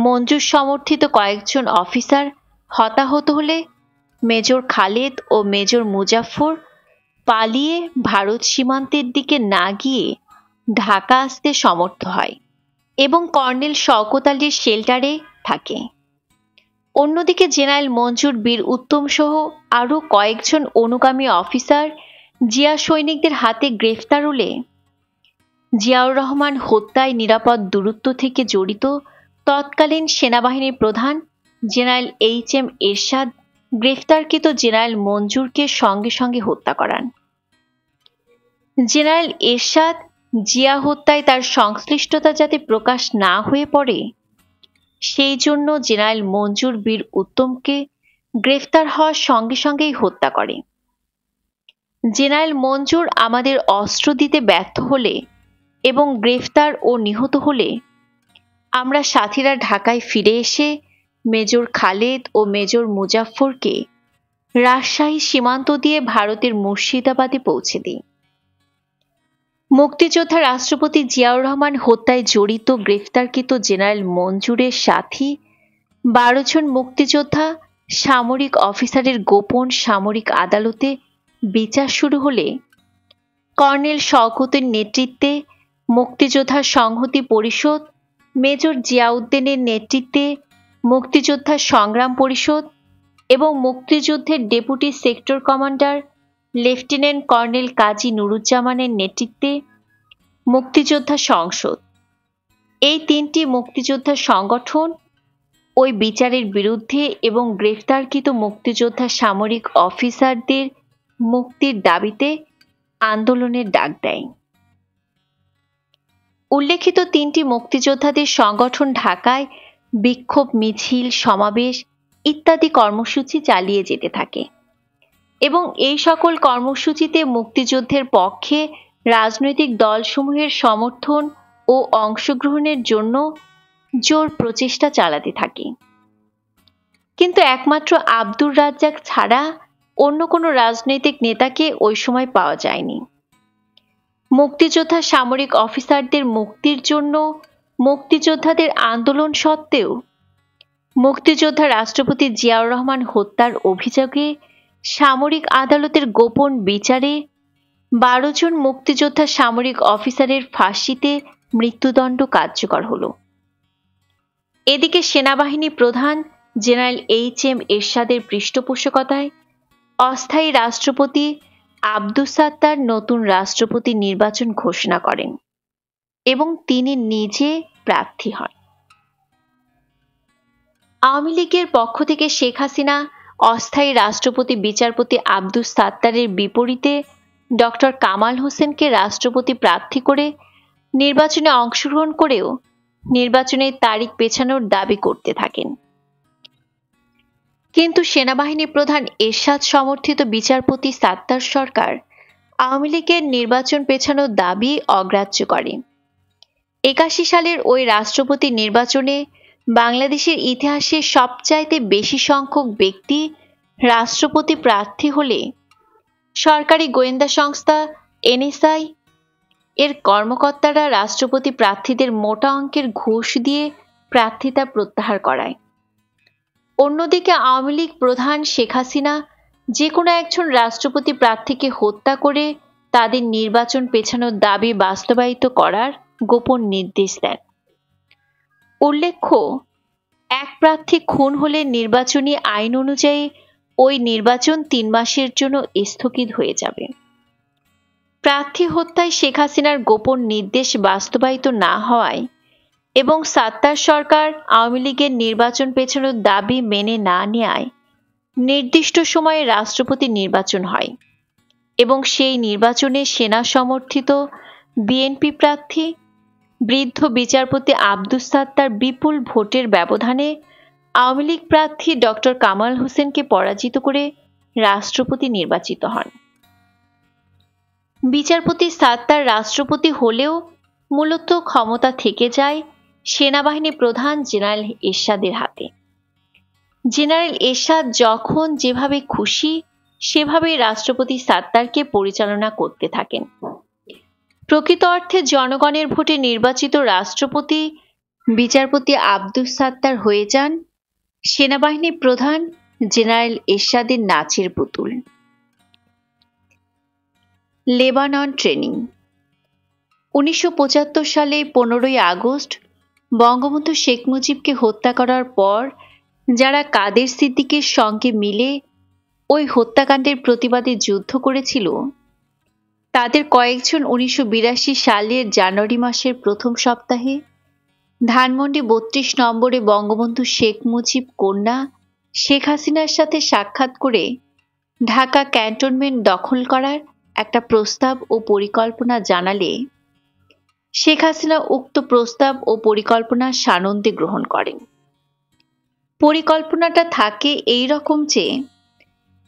মঞ্জুর সমর্থিত কয়েকজন অফিসার হতাহত হলে মেজর খালেদ ও মেজর মুজাফফর পালিয়ে ভারত সীমান্তের দিকে না গিয়ে ঢাকা আসতে সমর্থ হয় এবং কর্নেল শওকত আলীর শেল্টারে থাকে। অন্যদিকে জেনারেল মঞ্জুর বীর উত্তম সহ আরও কয়েকজন অনুগামী অফিসার জিয়া সৈনিকদের হাতে গ্রেফতার হলে জিয়াউর রহমান হত্যায় নিরাপদ দূরত্ব থেকে জড়িত তৎকালীন সেনাবাহিনীর প্রধান জেনারেল এইচ.এম. এরশাদ গ্রেফতারকৃত জেনারেল মঞ্জুরকে সঙ্গে সঙ্গে হত্যা করান। জেনারেল এরশাদ জিয়া হত্যায় তার সংশ্লিষ্টতা যাতে প্রকাশ না হয়ে পড়ে সেই জন্য জেনারেল মঞ্জুর বীর উত্তমকে গ্রেফতার হওয়ার সঙ্গে সঙ্গেই হত্যা করে। জেনারেল মঞ্জুর আমাদের অস্ত্র দিতে ব্যর্থ হলে এবং গ্রেফতার ও নিহত হলে আমরা সাথীরা ঢাকায় ফিরে এসে মেজর খালেদ ও মেজর মুজাফফরকে রাজশাহী সীমান্ত দিয়ে ভারতের মুর্শিদাবাদে পৌঁছে দিই। মুক্তিযোদ্ধা রাষ্ট্রপতি জিয়াউর রহমান হত্যায় জড়িত গ্রেফতারকৃত জেনারেল মঞ্জুরের সাথী 12 জন মুক্তিযোদ্ধা সামরিক অফিসারের গোপন সামরিক আদালতে বিচার শুরু হলে কর্নেল শওকতের নেতৃত্বে মুক্তিযোদ্ধা সংহতি পরিষদ, মেজর জিয়াউদ্দিনের নেতৃত্বে মুক্তিযোদ্ধা সংগ্রাম পরিষদ এবং মুক্তিযুদ্ধের deputy sector commander lieutenant colonel Kazi নুরুজ্জামানের নেতৃত্বে মুক্তিযোদ্ধা সংসদ, এই 3টি মুক্তিযোদ্ধা সংগঠন ওই বিচারের বিরুদ্ধে এবং গ্রেফতারকৃত মুক্তিযোদ্ধা সামরিক অফিসারদের মুক্তির দাবিতে আন্দোলনের ডাক দেয়। উল্লেখিত 3টি মুক্তিযোদ্ধাদের সংগঠন ঢাকায় বিক্ষোভ মিছিল, সমাবেশ ইত্যাদি কর্মসূচি চালিয়ে যেতে থাকে এবং এই সকল কর্মসূচিতে মুক্তিযুদ্ধের পক্ষে রাজনৈতিক দলসমূহের সমর্থন ও অংশগ্রহণের জন্য জোর প্রচেষ্টা চালাতে থাকে। কিন্তু একমাত্র আব্দুর রাজ্জাক ছাড়া অন্য কোনো রাজনৈতিক নেতাকে ওই সময় পাওয়া যায়নি। মুক্তিযোদ্ধা সামরিক অফিসারদের মুক্তির জন্য মুক্তিযোদ্ধাদের আন্দোলন সত্ত্বেও মুক্তিযোদ্ধা রাষ্ট্রপতি জিয়াউর রহমান হত্যার অভিযোগে সামরিক আদালতের গোপন বিচারে 12 জন মুক্তিযোদ্ধা সামরিক অফিসারের ফাঁসিতে মৃত্যুদণ্ড কার্যকর হল। এদিকে সেনাবাহিনী প্রধান জেনারেল এইচ.এম. এরশাদের পৃষ্ঠপোষকতায় অস্থায়ী রাষ্ট্রপতি আব্দুস সাত্তার নতুন রাষ্ট্রপতি নির্বাচন ঘোষণা করেন এবং তিনি নিজে প্রার্থী হন। আওয়ামী লীগের পক্ষ থেকে শেখ হাসিনা অস্থায়ী রাষ্ট্রপতি বিচারপতি আব্দুস সাত্তারের বিপরীতে ডক্টর কামাল হোসেনকে রাষ্ট্রপতি প্রার্থী করে নির্বাচনে অংশগ্রহণ করেও নির্বাচনের তারিখ পেছানোর দাবি করতে থাকেন। কিন্তু সেনাবাহিনী প্রধান এরশাদ সমর্থিত বিচারপতি সাত্তার সরকার আওয়ামী লীগের নির্বাচন পেছানোর দাবি অগ্রাহ্য করে। 81 সালের ওই রাষ্ট্রপতি নির্বাচনে বাংলাদেশের ইতিহাসে সবচাইতে বেশি সংখ্যক ব্যক্তি রাষ্ট্রপতি প্রার্থী হলে সরকারি গোয়েন্দা সংস্থা এনএসআই এর কর্মকর্তারা রাষ্ট্রপতি প্রার্থীদের মোটা অঙ্কের ঘুষ দিয়ে প্রার্থিতা প্রত্যাহার করায়। অন্যদিকে আওয়ামী লীগ প্রধান শেখ হাসিনা যে কোনো একজন রাষ্ট্রপতি প্রার্থীকে হত্যা করে তাদের নির্বাচন পেছানোর দাবি বাস্তবায়িত করার গোপন নির্দেশ দেন। উল্লেখ্য, এক প্রার্থী খুন হলে নির্বাচনী আইন অনুযায়ী ওই নির্বাচন 3 মাসের জন্য স্থগিত হয়ে যাবে। প্রার্থী হত্যায় শেখ হাসিনার গোপন নির্দেশ বাস্তবায়িত না হওয়ায় এবং সাত্তার সরকার আওয়ামী লীগের নির্বাচন পেছানোর দাবি মেনে না নেয়ায় নির্দিষ্ট সময়ে রাষ্ট্রপতি নির্বাচন হয় এবং সেই নির্বাচনে সেনা সমর্থিত বিএনপি প্রার্থী বৃদ্ধ বিচারপতি আব্দুস সাত্তার বিপুল ভোটের ব্যবধানে আওয়ামী লীগ প্রার্থী ডক্টর কামাল হোসেনকে পরাজিত করে রাষ্ট্রপতি নির্বাচিত হন। বিচারপতি সাত্তার রাষ্ট্রপতি হলেও মূলত ক্ষমতা থেকে যায় সেনাবাহিনী প্রধান জেনারেল এরশাদের হাতে। জেনারেল এরশাদ যখন যেভাবে খুশি সেভাবেই রাষ্ট্রপতি সাত্তারকে পরিচালনা করতে থাকেন। প্রকৃত অর্থে জনগণের ভোটে নির্বাচিত রাষ্ট্রপতি বিচারপতি আব্দুস সাত্তার হয়ে যান সেনাবাহিনী প্রধান জেনারেল এরশাদের নাচের পুতুল। Lebanon training. 1975 সালে 15ই আগস্ট বঙ্গবন্ধু শেখ মুজিবকে হত্যা করার পর যারা কাদের সিদ্দিকীর সঙ্গে মিলে ওই হত্যাকাণ্ডের প্রতিবাদে যুদ্ধ করেছিল, তাদের কয়েকজন 1982 সালের জানুয়ারি মাসের প্রথম সপ্তাহে ধানমন্ডি 32 নম্বরে বঙ্গবন্ধু শেখ মুজিব কন্যা শেখ হাসিনার সাথে সাক্ষাৎ করে ঢাকা ক্যান্টনমেন্ট দখল করার একটা প্রস্তাব ও পরিকল্পনা জানালে শেখ হাসিনা উক্ত প্রস্তাব ও পরিকল্পনা সানন্দে গ্রহণ করেন। পরিকল্পনাটা থাকে এই রকম যে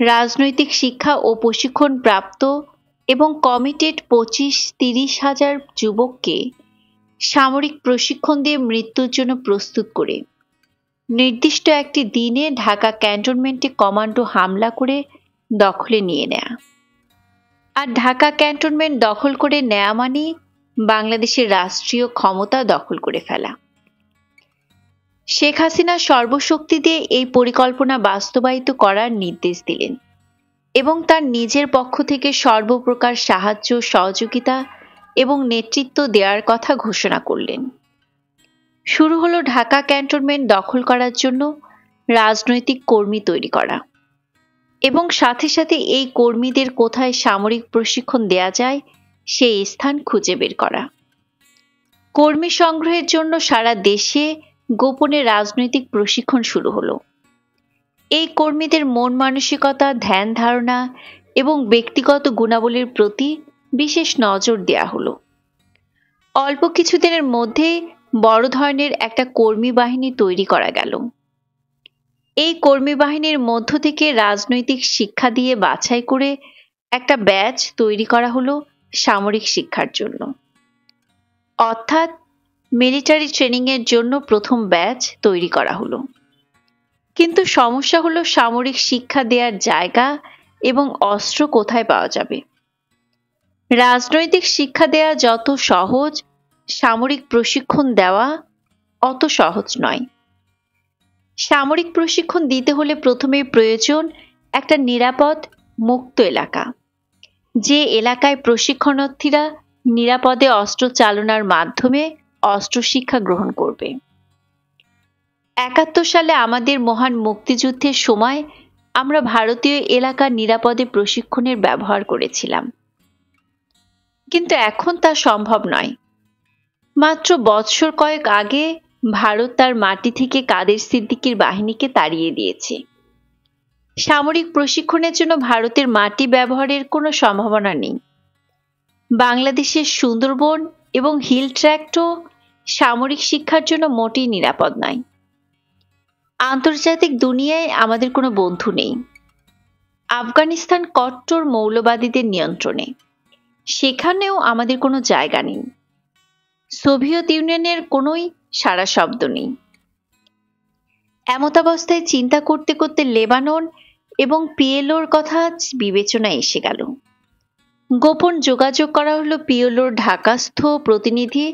রাজনৈতিক শিক্ষা ও প্রশিক্ষণ প্রাপ্ত এবং কমিটেড 25-30 হাজার যুবককে সামরিক প্রশিক্ষণ দিয়ে মৃত্যুর জন্য প্রস্তুত করে নির্দিষ্ট একটি দিনে ঢাকা ক্যান্টনমেন্টে কমান্ডো হামলা করে দখলে নিয়ে নেয়া। আর ঢাকা ক্যান্টনমেন্ট দখল করে নেয়া মানে বাংলাদেশের রাষ্ট্রীয় ক্ষমতা দখল করে ফেলা। শেখ হাসিনা সর্বশক্তি দিয়ে এই পরিকল্পনা বাস্তবায়িত করার নির্দেশ দিলেন এবং তার নিজের পক্ষ থেকে সর্বপ্রকার সাহায্য সহযোগিতা এবং নেতৃত্ব দেওয়ার কথা ঘোষণা করলেন। শুরু হলো ঢাকা ক্যান্টনমেন্ট দখল করার জন্য রাজনৈতিক কর্মী তৈরি করা এবং সাথে সাথে এই কর্মীদের কোথায় সামরিক প্রশিক্ষণ দেয়া যায় সেই স্থান খুঁজে বের করা। কর্মী সংগ্রহের জন্য সারা দেশে গোপনে রাজনৈতিক প্রশিক্ষণ শুরু হলো। এই কর্মীদের মন মানসিকতা, ধ্যান ধারণা এবং ব্যক্তিগত গুণাবলীর প্রতি বিশেষ নজর দেয়া হলো। অল্প কিছুদিনের মধ্যেই বড় ধরনের একটা কর্মী বাহিনী তৈরি করা গেল। এই কর্মী বাহিনীর মধ্য থেকে রাজনৈতিক শিক্ষা দিয়ে বাছাই করে একটা ব্যাচ তৈরি করা হলো সামরিক শিক্ষার জন্য, অর্থাৎ মিলিটারি ট্রেনিং এর জন্য প্রথম ব্যাচ তৈরি করা হলো। কিন্তু সমস্যা হলো সামরিক শিক্ষা দেওয়ার জায়গা এবং অস্ত্র কোথায় পাওয়া যাবে। রাজনৈতিক শিক্ষা দেওয়া যত সহজ, সামরিক প্রশিক্ষণ দেওয়া অত সহজ নয়। সামরিক প্রশিক্ষণ দিতে হলে প্রথমে প্রয়োজন একটা নিরাপদ মুক্ত এলাকা, যে এলাকায় প্রশিক্ষণার্থীরা নিরাপদে অস্ত্র চালনার মাধ্যমে অস্ত্র শিক্ষা গ্রহণ করবে। 71 সালে আমাদের মহান মুক্তিযুদ্ধের সময় আমরা ভারতীয় এলাকা নিরাপদে প্রশিক্ষণের ব্যবহার করেছিলাম, কিন্তু এখন তা সম্ভব নয়। মাত্র বৎসর কয়েক আগে ভারত তার মাটি থেকে কাদের সিদ্দিকীর বাহিনীকে তাড়িয়ে দিয়েছে। সামরিক প্রশিক্ষণের জন্য ভারতের মাটি ব্যবহারের কোনো সম্ভাবনা নেই। বাংলাদেশের সুন্দরবন এবং হিল ট্র্যাক্টও সামরিক শিক্ষার জন্য মোটেই নিরাপদ নয়। আন্তর্জাতিক দুনিয়ায় আমাদের কোনো বন্ধু নেই। আফগানিস্তান কট্টর মৌলবাদীদের নিয়ন্ত্রণে, সেখানেও আমাদের কোনো জায়গা নেই। সোভিয়েত ইউনিয়নের কোনোই সারা শব্দ নেই। এমতাবস্থায় চিন্তা করতে করতে লেবানন এবং পিএলওর কথা বিবেচনায় এসে গেল। গোপন যোগাযোগ করা হলো পিএলওর ঢাকাস্থ প্রতিনিধি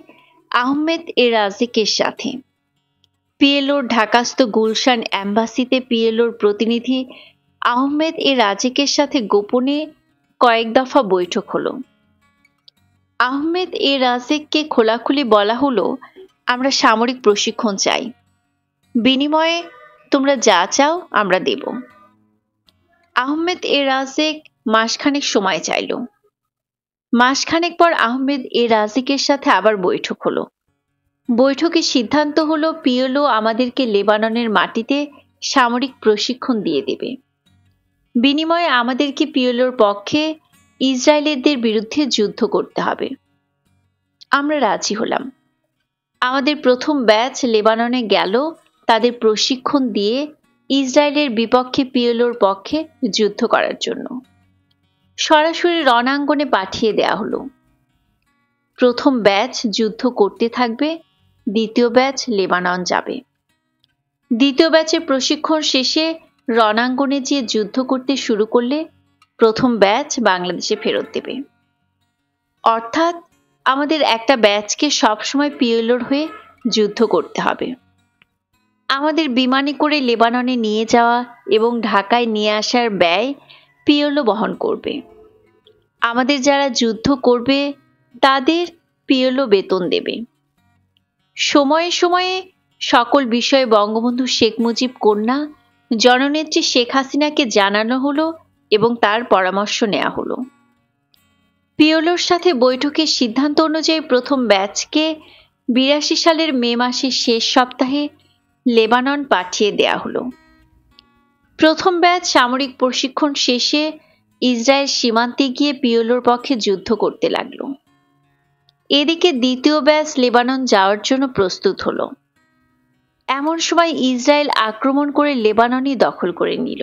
আহমেদ এ রাজিকের সাথে। পিএলওর ঢাকাস্থ গুলশান অ্যাম্বাসিতে পিএলওর প্রতিনিধি আহমেদ এ রাজেকের সাথে গোপনে কয়েক দফা বৈঠক হলো। আহমেদ এ রাজেককে খোলাখুলি বলা হলো, আমরা সামরিক প্রশিক্ষণ চাই, বিনিময়ে তোমরা যা চাও আমরা দেব। আহমেদ এ রাজেক মাসখানেক সময় চাইল। মাসখানেক পর আহমেদ এ রাজেকের সাথে আবার বৈঠক হলো। বৈঠকে সিদ্ধান্ত হলো পিএলও আমাদেরকে লেবাননের মাটিতে সামরিক প্রশিক্ষণ দিয়ে দেবে, বিনিময়ে আমাদেরকে পিএলওর পক্ষে ইসরায়েলিদের বিরুদ্ধে যুদ্ধ করতে হবে। আমরা রাজি হলাম। আমাদের প্রথম ব্যাচ লেবাননে গেল তাদের প্রশিক্ষণ দিয়ে ইসরায়েলের বিপক্ষে পিএলওর পক্ষে যুদ্ধ করার জন্য। সরাসরি রণাঙ্গনে পাঠিয়ে দেয়া হলো। প্রথম ব্যাচ যুদ্ধ করতে থাকবে, দ্বিতীয় ব্যাচ লেবানন যাবে। দ্বিতীয় ব্যাচের প্রশিক্ষণ শেষে রণাঙ্গনে গিয়ে যুদ্ধ করতে শুরু করলে প্রথম ব্যাচ বাংলাদেশে ফেরত দেবে। অর্থাৎ আমাদের একটা ব্যাচকে সবসময় পিএলওর হয়ে যুদ্ধ করতে হবে। আমাদের বিমানে করে লেবাননে নিয়ে যাওয়া এবং ঢাকায় নিয়ে আসার ব্যয় পিএলও বহন করবে। আমাদের যারা যুদ্ধ করবে তাদের পিএলও বেতন দেবে। সময়ে সময়ে সকল বিষয়ে বঙ্গবন্ধু শেখ মুজিব কন্যা জননেত্রী শেখ হাসিনাকে জানানো হলো এবং তার পরামর্শ নেওয়া হলো। পিএলওর সাথে বৈঠকের সিদ্ধান্ত অনুযায়ী প্রথম ব্যাচকে ৮২ সালের মে মাসের শেষ সপ্তাহে লেবানন পাঠিয়ে দেয়া হলো। প্রথম ব্যাচ সামরিক প্রশিক্ষণ শেষে ইসরায়েল সীমান্তে গিয়ে পিএলওর পক্ষে যুদ্ধ করতে লাগলো। এদিকে দ্বিতীয় ব্যাচ লেবানন যাওয়ার জন্য প্রস্তুত হলো। এমন সময় ইসরায়েল আক্রমণ করে লেবাননই দখল করে নিল।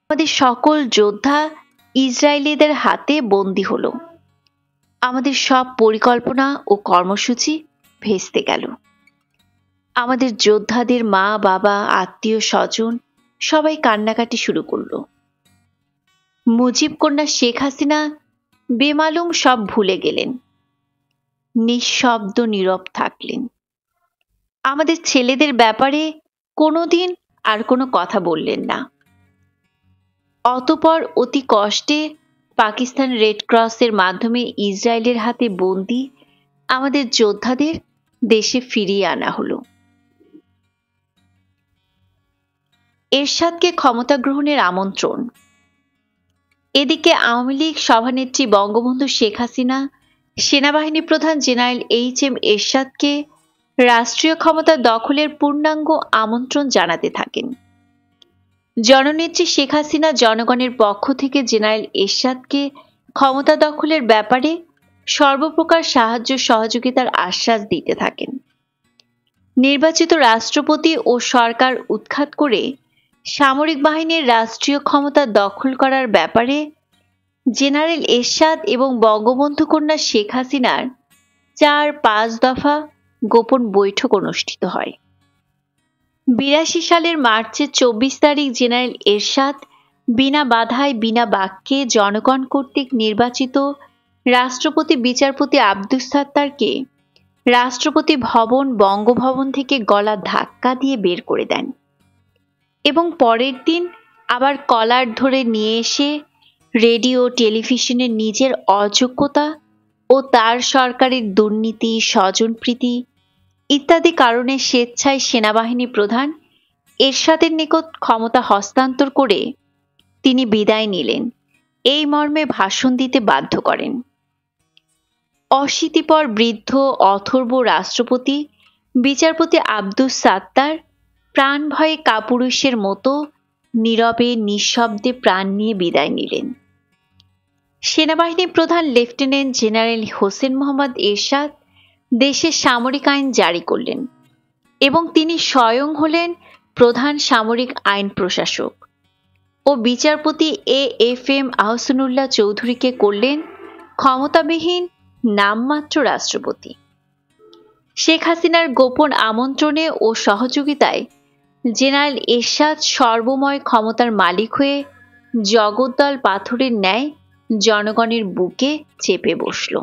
আমাদের সকল যোদ্ধা ইসরায়েলিদের হাতে বন্দী হলো। আমাদের সব পরিকল্পনা ও কর্মসূচি ভেস্তে গেল। আমাদের যোদ্ধাদের মা বাবা আত্মীয় স্বজন সবাই কান্নাকাটি শুরু করলো। মুজিব কন্যা শেখ হাসিনা বেমালুম সব ভুলে গেলেন, নিঃশব্দ নীরব থাকলেন। আমাদের ছেলেদের ব্যাপারে কোনোদিন আর কোনো কথা বললেন না। অতঃপর অতি কষ্টে পাকিস্তান রেড ক্রসের মাধ্যমে ইসরায়েলের হাতে বন্দী আমাদের যোদ্ধাদের দেশে ফিরিয়ে আনা হলো। এরশাদকে ক্ষমতা গ্রহণের আমন্ত্রণ। এদিকে আওয়ামী লীগ সভানেত্রী বঙ্গবন্ধু শেখ হাসিনা সেনাবাহিনী প্রধান জেনারেল এইচ.এম. এরশাদকে রাষ্ট্রীয় ক্ষমতা দখলের পূর্ণাঙ্গ আমন্ত্রণ জানাতে থাকেন। জননেত্রী শেখ হাসিনা জনগণের পক্ষ থেকে জেনারেল এরশাদকে ক্ষমতা দখলের ব্যাপারে সর্বপ্রকার সাহায্য সহযোগিতার আশ্বাস দিতে থাকেন। নির্বাচিত রাষ্ট্রপতি ও সরকার উৎখাত করে সামরিক বাহিনীর রাষ্ট্রীয় ক্ষমতা দখল করার ব্যাপারে জেনারেল এরশাদ এবং বঙ্গবন্ধু কন্যা শেখ হাসিনার ৪-৫ দফা গোপন বৈঠক অনুষ্ঠিত হয়। ৮২ সালের মার্চের ২৪ তারিখ জেনারেল এরশাদ বিনা বাধায় বিনা বাক্যে জনগণ কর্তৃক নির্বাচিত রাষ্ট্রপতি বিচারপতি আব্দুস সাত্তারকে রাষ্ট্রপতি ভবন বঙ্গভবন থেকে গলা ধাক্কা দিয়ে বের করে দেন এবং পরের দিন আবার কলার ধরে নিয়ে এসে রেডিও টেলিভিশনে নিজের অযোগ্যতা ও তার সরকারের দুর্নীতি স্বজনপ্রীতি ইত্যাদি কারণে স্বেচ্ছায় সেনাবাহিনী প্রধান এরশাদের নিকট ক্ষমতা হস্তান্তর করে তিনি বিদায় নিলেন, এই মর্মে ভাষণ দিতে বাধ্য করেন। অশীতিপর বৃদ্ধ অথর্ব রাষ্ট্রপতি বিচারপতি আব্দুস সাত্তার প্রাণ ভয়ে কাপুরুষের মতো নীরবে নিঃশব্দে প্রাণ নিয়ে বিদায় নিলেন। সেনাবাহিনী প্রধান লেফটেন্যান্ট জেনারেল হোসেন মোহাম্মদ এরশাদ দেশের সামরিক আইন জারি করলেন এবং তিনি স্বয়ং হলেন প্রধান সামরিক আইন প্রশাসক ও বিচারপতি এ.এফ.এম. আহসানুল্লাহ চৌধুরীকে করলেন ক্ষমতাবিহীন নামমাত্র রাষ্ট্রপতি। শেখ হাসিনার গোপন আমন্ত্রণে ও সহযোগিতায় জেনারেল এরশাদ সর্বময় ক্ষমতার মালিক হয়ে জগদ্দল পাথরের ন্যায় জনগণের বুকে চেপে বসল।